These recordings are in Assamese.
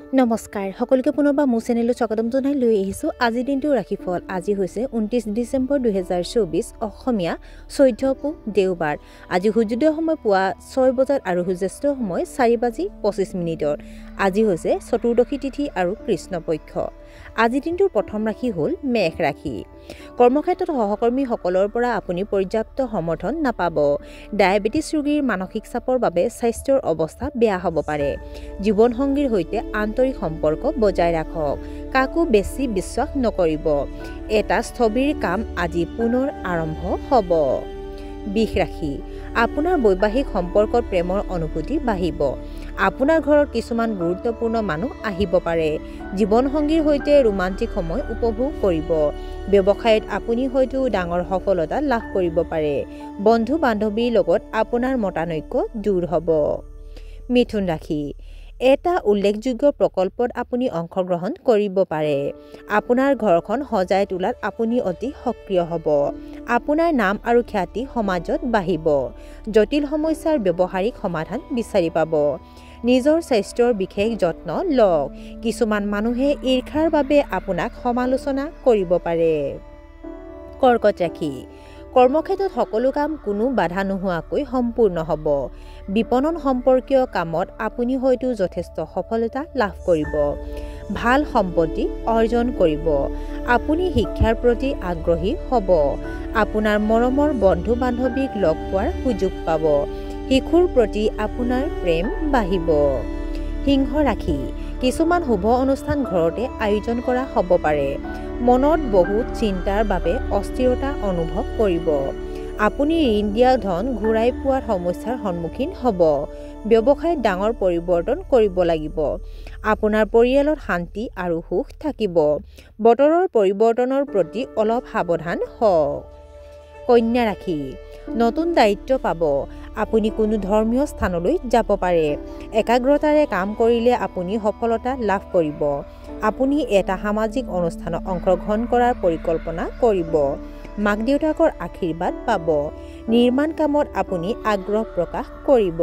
নমস্কাৰ সকলোকে পুনৰবাৰ মোৰ চেনেললৈ স্বাগতম জনাই লৈ আহিছোঁ আজিৰ দিনটোৰ ৰাশিফল। আজি হৈছে 29 ডিচেম্বৰ 2024 অসমীয়া 14 পুহ দেওবাৰ। আজি সূৰ্যোদয় সময় পুৱা 6 বজাত আৰু সূৰ্যাস্ত সময় 4:25 আজি হৈছে চতুৰ্দশী তিথি আৰু কৃষ্ণপক্ষ। আজিৰ দিনটোৰ প্ৰথম ৰাশি হ'ল মেষ ৰাশি। কৰ্মক্ষেত্ৰত সহকৰ্মীসকলৰ পৰা আপুনি পৰ্যাপ্ত সমৰ্থন নাপাব। ডায়েবেটিছ ৰোগীৰ মানসিক চাপৰ বাবে স্বাস্থ্যৰ অৱস্থা বেয়া হ'ব পাৰে। জীৱনসংগীৰ সৈতে আন্তৰিক সম্পৰ্ক বজাই ৰাখক। কাকো বেছি বিশ্বাস নকৰিব। এটা স্থবিৰ কাম আজি পুনৰ আৰম্ভ হ'ব। বৃষ ৰাশি। আপোনাৰ বৈবাহিক সম্পৰ্কত প্ৰেমৰ অনুভূতি বাঢ়িব। আপোনাৰ ঘৰত কিছুমান গুৰুত্বপূৰ্ণ মানুহ আহিব পাৰে। জীৱনসংগীৰ সৈতে ৰোমান্টিক সময় উপভোগ কৰিব। ব্যৱসায়ত আপুনি হয়তো ডাঙৰ সফলতা লাভ কৰিব পাৰে। বন্ধু বান্ধৱীৰ লগত আপোনাৰ মতানৈক্য দূৰ হ'ব। মিথুন ৰাশি। এটা উল্লেখযোগ্য প্ৰকল্পত আপুনি অংশগ্ৰহণ কৰিব পাৰে। আপোনাৰ ঘৰখন সজাই তোলাত আপুনি অতি সক্ৰিয় হ'ব। আপোনাৰ নাম আৰু খ্যাতি সমাজত বাঢ়িব। জটিল সমস্যাৰ ব্যৱহাৰিক সমাধান বিচাৰি পাব। নিজৰ স্বাস্থ্যৰ বিশেষ যত্ন লওক। কিছুমান মানুহে ঈৰ্ষাৰ বাবে আপোনাক সমালোচনা কৰিব পাৰে। কৰ্কট ৰাশি। কৰ্মক্ষেত্ৰত সকলো কাম কোনো বাধা নোহোৱাকৈ সম্পূৰ্ণ হ'ব। বিপণন সম্পৰ্কীয় কামত আপুনি হয়তো যথেষ্ট সফলতা লাভ কৰিব। ভাল সম্পত্তি অৰ্জন কৰিব। আপুনি শিক্ষাৰ প্ৰতি আগ্ৰহী হ'ব। আপোনাৰ মৰমৰ বন্ধু বান্ধৱীক লগ পোৱাৰ সুযোগ পাব। শিশুৰ প্ৰতি আপোনাৰ প্ৰেম বাঢ়িব। সিংহ ৰাশি। কিছুমান শুভ অনুষ্ঠান ঘৰতে আয়োজন কৰা হ'ব পাৰে। মনত বহুত চিন্তাৰ বাবে অস্থিৰতা অনুভৱ কৰিব। আপুনি ঋণ দিয়া ধন ঘূৰাই পোৱাৰ সমস্যাৰ সন্মুখীন হ'ব। ব্যৱসায়ত ডাঙৰ পৰিৱৰ্তন কৰিব লাগিব। আপোনাৰ পৰিয়ালত শান্তি আৰু সুখ থাকিব। বতৰৰ পৰিৱৰ্তনৰ প্ৰতি অলপ সাৱধান হওক। কন্যা ৰাশি। নতুন দায়িত্ব পাব। আপুনি কোনো ধৰ্মীয় স্থানলৈ যাব পাৰে। একাগ্ৰতাৰে কাম কৰিলে আপুনি সফলতা লাভ কৰিব। আপুনি এটা সামাজিক অনুষ্ঠানত অংশগ্ৰহণ কৰাৰ পৰিকল্পনা কৰিব। মাক দেউতাকৰ আশীৰ্বাদ পাব। নিৰ্মাণ কামত আপুনি আগ্ৰহ প্ৰকাশ কৰিব।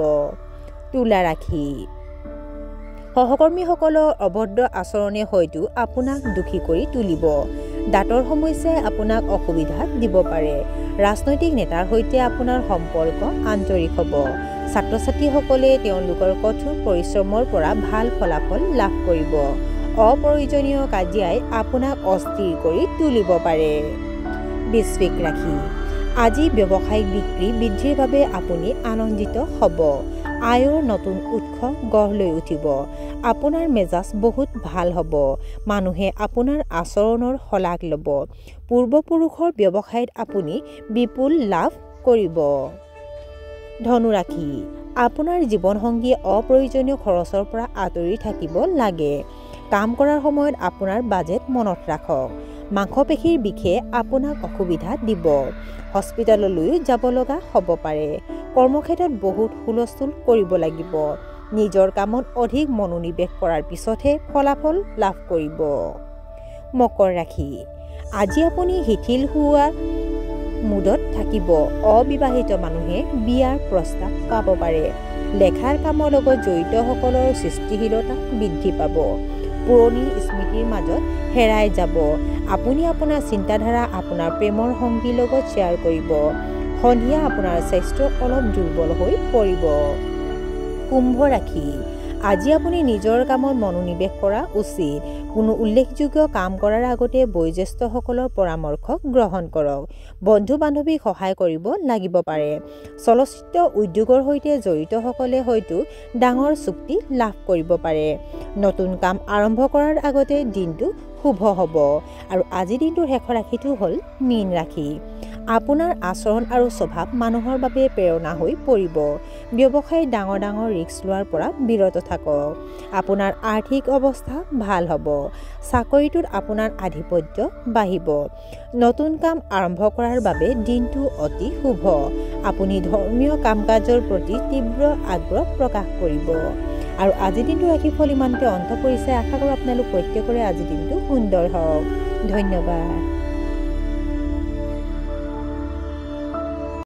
তুলা ৰাশি। সহকৰ্মীসকলৰ অভদ্ৰ আচৰণে হয়তো আপোনাক দুখী কৰি তুলিব। দাঁতৰ সমস্যাই আপোনাক অসুবিধা দিব পাৰে। ৰাজনৈতিক নেতাৰ সৈতে আপোনাৰ সম্পৰ্ক আন্তৰিক হ'ব। ছাত্ৰ ছাত্ৰীসকলে তেওঁলোকৰ কঠোৰ পৰিশ্ৰমৰ পৰা ভাল ফলাফল লাভ কৰিব। অপ্ৰয়োজনীয় কাজিয়াই আপোনাক অস্থিৰ কৰি তুলিব পাৰে। বৃশ্চিক ৰাশি। আজি ব্যৱসায়িক বিক্ৰী বৃদ্ধিৰ বাবে আপুনি আনন্দিত হ'ব। আয়ৰ নতুন উৎস গঢ় লৈ উঠিব। আপোনাৰ মেজাজ বহুত ভাল হ'ব। মানুহে আপোনাৰ আচৰণৰ শলাগ ল'ব। পূৰ্বপুৰুষৰ ব্যৱসায়ত আপুনি বিপুল লাভ কৰিব। ধনু ৰাশি। আপোনাৰ জীৱনসংগীয়ে অপ্ৰয়োজনীয় খৰচৰ পৰা আঁতৰি থাকিব লাগে। কাম কৰাৰ সময়ত আপোনাৰ বাজেট মনত ৰাখক। মাংসপেশীৰ বিষে আপোনাক অসুবিধা দিব। হস্পিটেললৈ যাব লগা হ'ব পাৰে। কৰ্মক্ষেত্ৰত বহুত হুলস্থুল কৰিব লাগিব। নিজৰ কামত অধিক মনোনিৱেশ কৰাৰ পিছতহে ফলাফল লাভ কৰিব। মকৰ ৰাশি। আজি আপুনি শিথিল হোৱাৰ মুডত থাকিব। অবিবাহিত মানুহে বিয়াৰ প্ৰস্তাৱ পাব পাৰে। লেখাৰ কামৰ লগত জড়িতসকলৰ সৃষ্টিশীলতা বৃদ্ধি পাব। পুৰণি স্মৃতিৰ মাজত হেৰাই যাব। আপুনি আপোনাৰ চিন্তাধাৰা আপোনাৰ প্ৰেমৰ সংগীৰ লগত শ্বেয়াৰ কৰিব। সন্ধিয়া আপোনাৰ স্বাস্থ্য অলপ দুৰ্বল হৈ পৰিব। কুম্ভ ৰাশি। আজি আপুনি নিজৰ কামত মনোনিৱেশ কৰা উচিত। কোনো উল্লেখযোগ্য কাম কৰাৰ আগতে বয়োজ্যেষ্ঠসকলৰ পৰামৰ্শ গ্ৰহণ কৰক। বন্ধু বান্ধৱীক সহায় কৰিব লাগিব পাৰে। চলচ্চিত্ৰ উদ্যোগৰ সৈতে জড়িতসকলে হয়তো ডাঙৰ চুক্তি লাভ কৰিব পাৰে। নতুন কাম আৰম্ভ কৰাৰ আগতে দিনটো শুভ হ'ব। আৰু আজিৰ দিনটোৰ শেষৰ ৰাশিটো হ'ল মীন ৰাশি। আপোনাৰ আচৰণ আৰু স্বভাৱ মানুহৰ বাবে প্ৰেৰণা হৈ পৰিব। ব্যৱসায়ত ডাঙৰ ডাঙৰ ৰিস্ক লোৱাৰ পৰা বিৰত থাকক। আপোনাৰ আৰ্থিক অৱস্থা ভাল হ'ব। চাকৰিটোত আপোনাৰ আধিপত্য বাঢ়িব। নতুন কাম আৰম্ভ কৰাৰ বাবে দিনটো অতি শুভ। আপুনি ধৰ্মীয় কাম কাজৰ প্ৰতি তীব্ৰ আগ্ৰহ প্ৰকাশ কৰিব। আৰু আজিৰ দিনটোৰ ৰাশিফল ইমানতে অন্ত পৰিছে। আশা কৰোঁ আপোনালোক প্ৰত্যেকৰে আজিৰ দিনটো সুন্দৰ হওক। ধন্যবাদ।